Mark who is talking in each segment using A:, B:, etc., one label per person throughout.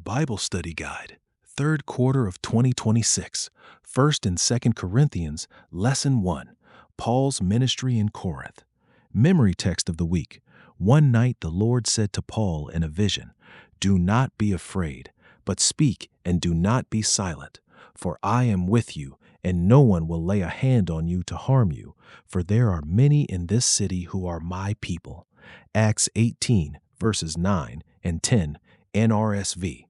A: Bible Study Guide, third quarter of 2026, 1st and 2nd Corinthians, Lesson 1, Paul's Ministry in Corinth. Memory text of the week. One night the Lord said to Paul in a vision, "Do not be afraid, but speak and do not be silent, for I am with you, and no one will lay a hand on you to harm you, for there are many in this city who are my people." Acts 18, verses 9 and 10, NRSV.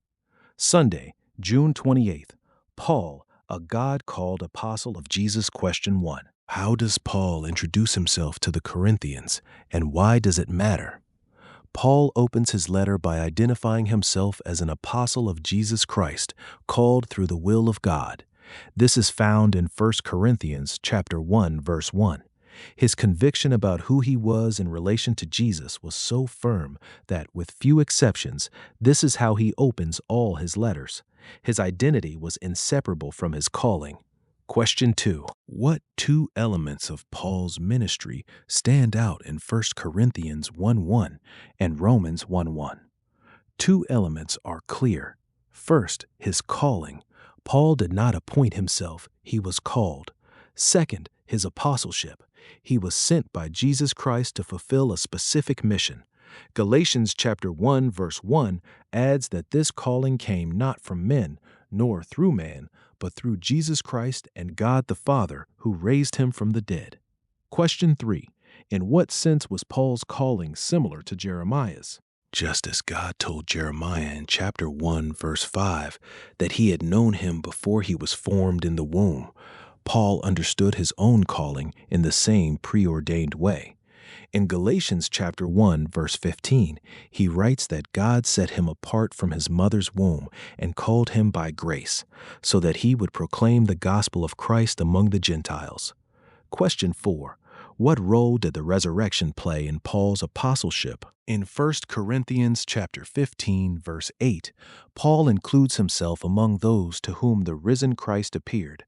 A: Sunday, June 28th. Paul, a God-called apostle of Jesus. Question 1. How does Paul introduce himself to the Corinthians, and why does it matter? Paul opens his letter by identifying himself as an apostle of Jesus Christ, called through the will of God. This is found in 1 Corinthians chapter 1, verse 1. His conviction about who he was in relation to Jesus was so firm that, with few exceptions, this is how he opens all his letters. His identity was inseparable from his calling. Question 2. What two elements of Paul's ministry stand out in 1 Corinthians 1:1 and Romans 1:1? Two elements are clear. First, his calling. Paul did not appoint himself, he was called. Second, his apostleship. He was sent by Jesus Christ to fulfill a specific mission. Galatians chapter 1, verse 1 adds that this calling came not from men, nor through man, but through Jesus Christ and God the Father, who raised him from the dead. Question 3. In what sense was Paul's calling similar to Jeremiah's? Just as God told Jeremiah in chapter 1, verse 5, that he had known him before he was formed in the womb, Paul understood his own calling in the same preordained way. In Galatians chapter 1, verse 15, he writes that God set him apart from his mother's womb and called him by grace, so that he would proclaim the gospel of Christ among the Gentiles. Question 4. What role did the resurrection play in Paul's apostleship? In 1 Corinthians chapter 15, verse 8, Paul includes himself among those to whom the risen Christ appeared.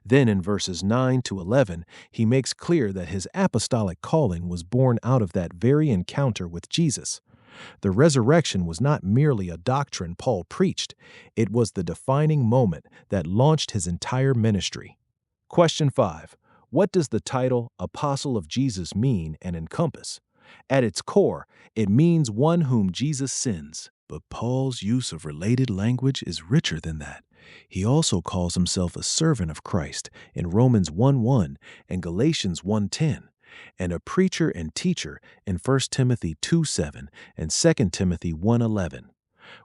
A: Then in verses 9 to 11, he makes clear that his apostolic calling was born out of that very encounter with Jesus. The resurrection was not merely a doctrine Paul preached, it was the defining moment that launched his entire ministry. Question 5. What does the title Apostle of Jesus mean and encompass? At its core, it means one whom Jesus sends. But Paul's use of related language is richer than that. He also calls himself a servant of Christ in Romans 1:1 and Galatians 1:10, and a preacher and teacher in 1 Timothy 2:7 and 2 Timothy 1:11.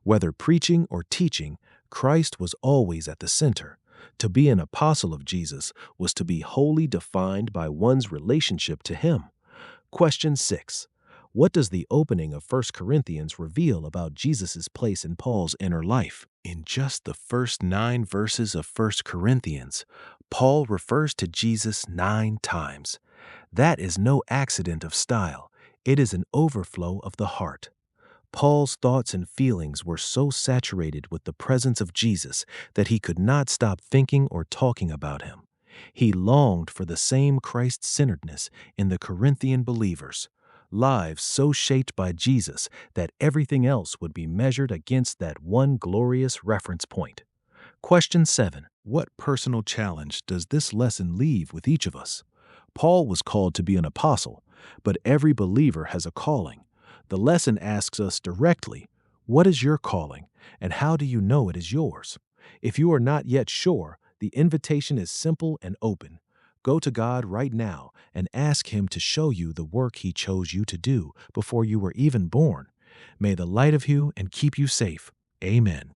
A: Whether preaching or teaching, Christ was always at the center. To be an apostle of Jesus was to be wholly defined by one's relationship to him. Question 6. What does the opening of 1 Corinthians reveal about Jesus' place in Paul's inner life? In just the first 9 verses of 1 Corinthians, Paul refers to Jesus 9 times. That is no accident of style. It is an overflow of the heart. Paul's thoughts and feelings were so saturated with the presence of Jesus that he could not stop thinking or talking about him. He longed for the same Christ-centeredness in the Corinthian believers, lives so shaped by Jesus that everything else would be measured against that one glorious reference point. Question 7. What personal challenge does this lesson leave with each of us? Paul was called to be an apostle, but every believer has a calling. The lesson asks us directly, what is your calling, and how do you know it is yours? If you are not yet sure, the invitation is simple and open. Go to God right now and ask Him to show you the work He chose you to do before you were even born. May the light of you and keep you safe. Amen.